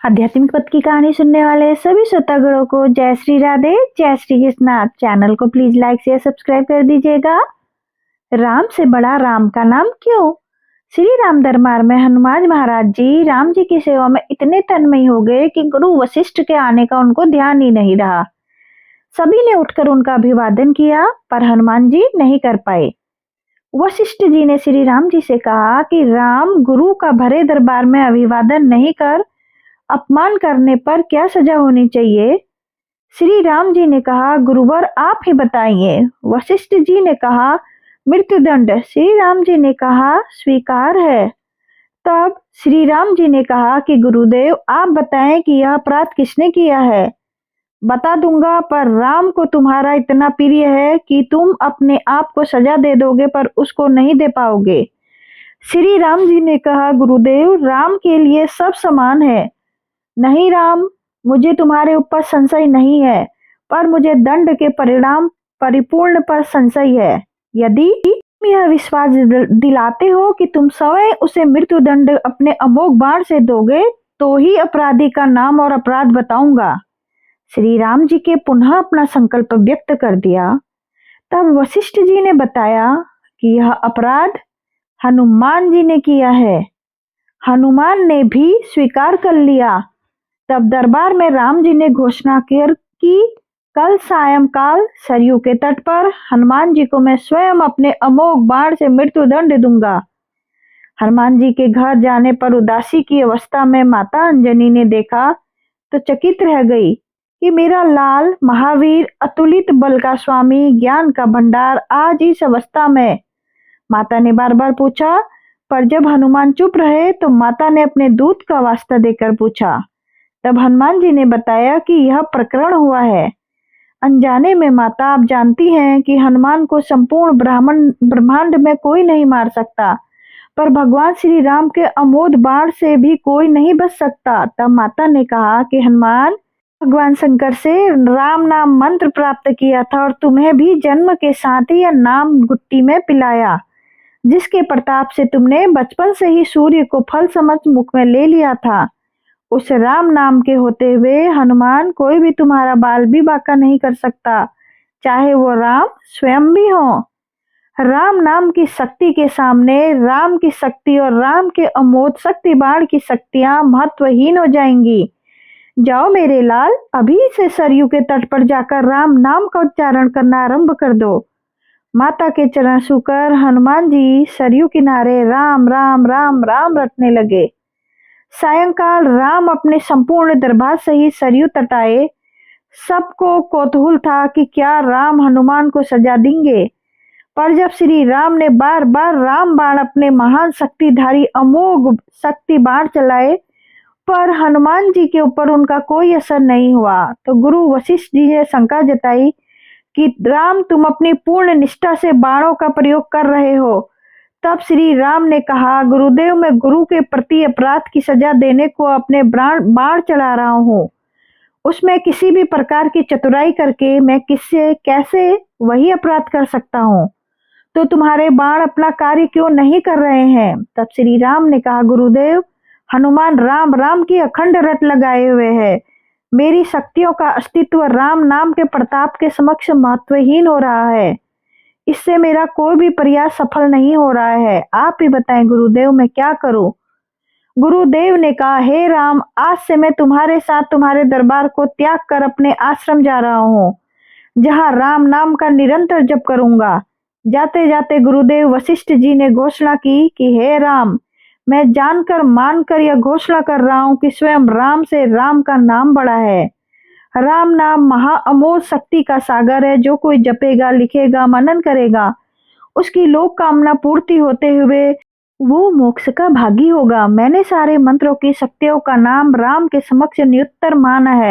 आध्यात्मिक पथ की कहानी सुनने वाले सभी श्रोतागणों को जय श्री राधे, जय श्री कृष्णा। चैनल को प्लीज लाइक शेयर सब्सक्राइब कर दीजिएगा। राम से बड़ा राम का नाम क्यों? श्री राम दरबार में हनुमान महाराज जी राम जी की सेवा में इतने तन्मय हो गए कि गुरु वशिष्ठ के आने का उनको ध्यान ही नहीं रहा। सभी ने उठकर उनका अभिवादन किया पर हनुमान जी नहीं कर पाए। वशिष्ठ जी ने श्री राम जी से कहा कि राम गुरु का भरे दरबार में अभिवादन नहीं कर अपमान करने पर क्या सजा होनी चाहिए? श्री राम जी ने कहा, गुरुवर आप ही बताइए। वशिष्ठ जी ने कहा, मृत्युदंड। श्री राम जी ने कहा, स्वीकार है। तब श्री राम जी ने कहा कि गुरुदेव आप बताएं कि यह अपराध किसने किया है। बता दूंगा, पर राम को तुम्हारा इतना प्रिय है कि तुम अपने आप को सजा दे दोगे पर उसको नहीं दे पाओगे। श्री राम जी ने कहा, गुरुदेव राम के लिए सब समान है। नहीं राम, मुझे तुम्हारे ऊपर संशय नहीं है, पर मुझे दंड के परिणाम परिपूर्ण पर संशय है। यदि तुम यह विश्वास दिलाते हो कि तुम स्वयं उसे मृत्यु दंड अपने अमोघ बाण से दोगे तो ही अपराधी का नाम और अपराध बताऊंगा। श्री राम जी के पुनः अपना संकल्प व्यक्त कर दिया। तब वशिष्ठ जी ने बताया कि यह अपराध हनुमान जी ने किया है। हनुमान ने भी स्वीकार कर लिया। तब दरबार में राम जी ने घोषणा कर कि कल सायंकाल सरयू के तट पर हनुमान जी को मैं स्वयं अपने अमोघ बाण से मृत्यु दंड दूंगा। हनुमान जी के घर जाने पर उदासी की अवस्था में माता अंजनी ने देखा तो चकित रह गई कि मेरा लाल महावीर अतुलित बल का स्वामी, ज्ञान का भंडार आज इस अवस्था में। माता ने बार बार पूछा, पर जब हनुमान चुप रहे तो माता ने अपने दूत का वास्ता देकर पूछा। तब हनुमान जी ने बताया कि यह प्रकरण हुआ है। अनजाने में माता आप जानती हैं कि हनुमान को संपूर्ण ब्रह्मांड में कोई नहीं मार सकता, पर भगवान श्री राम के अमोघ बाण से भी कोई नहीं बच सकता। तब माता ने कहा कि हनुमान, भगवान शंकर से राम नाम मंत्र प्राप्त किया था और तुम्हें भी जन्म के साथ ही यह नाम गुट्टी में पिलाया, जिसके प्रताप से तुमने बचपन से ही सूर्य को फल समझ मुख में ले लिया था। उस राम नाम के होते हुए हनुमान कोई भी तुम्हारा बाल भी बांका नहीं कर सकता, चाहे वो राम स्वयं भी हो। राम नाम की शक्ति के सामने राम की शक्ति और राम के अमोघ शक्ति बाण की शक्तियां महत्वहीन हो जाएंगी। जाओ मेरे लाल, अभी से सरयू के तट पर जाकर राम नाम का उच्चारण करना आरंभ कर दो। माता के चरण छूकर हनुमान जी सरयू किनारे राम राम राम राम रटने लगे। सायंकाल राम अपने संपूर्ण दरबार सहित सरयू तट आए। सबको कौतूहल था कि क्या राम हनुमान को सजा देंगे, पर जब श्री राम ने बार बार राम बाण अपने महान शक्तिधारी अमोघ शक्ति बाण चलाए पर हनुमान जी के ऊपर उनका कोई असर नहीं हुआ, तो गुरु वशिष्ठ जी ने शंका जताई कि राम तुम अपनी पूर्ण निष्ठा से बाणों का प्रयोग कर रहे हो। तब श्री राम ने कहा, गुरुदेव मैं गुरु के प्रति अपराध की सजा देने को अपने बाण चला रहा हूँ। उसमें किसी भी प्रकार की चतुराई करके मैं किससे कैसे वही अपराध कर सकता हूँ, तो तुम्हारे बाण अपना कार्य क्यों नहीं कर रहे हैं? तब श्री राम ने कहा, गुरुदेव हनुमान राम राम की अखंड रट लगाए हुए है। मेरी शक्तियों का अस्तित्व राम नाम के प्रताप के समक्ष महत्वहीन हो रहा है। इससे मेरा कोई भी प्रयास सफल नहीं हो रहा है। आप ही बताएं गुरुदेव मैं क्या करूं? गुरुदेव ने कहा, हे राम, आज से मैं तुम्हारे साथ तुम्हारे दरबार को त्याग कर अपने आश्रम जा रहा हूँ, जहाँ राम नाम का निरंतर जप करूंगा। जाते जाते गुरुदेव वशिष्ठ जी ने घोषणा की कि हे राम, मैं जानकर मानकर यह घोषणा कर रहा हूँ कि स्वयं राम से राम का नाम बड़ा है। राम नाम महा अमोघ शक्ति का सागर है। जो कोई जपेगा, लिखेगा, मनन करेगा, उसकी लोक कामना पूर्ति होते हुए वो मोक्ष का भागी होगा। मैंने सारे मंत्रों की शक्तियों का नाम राम के समक्ष निरुत्तर माना है।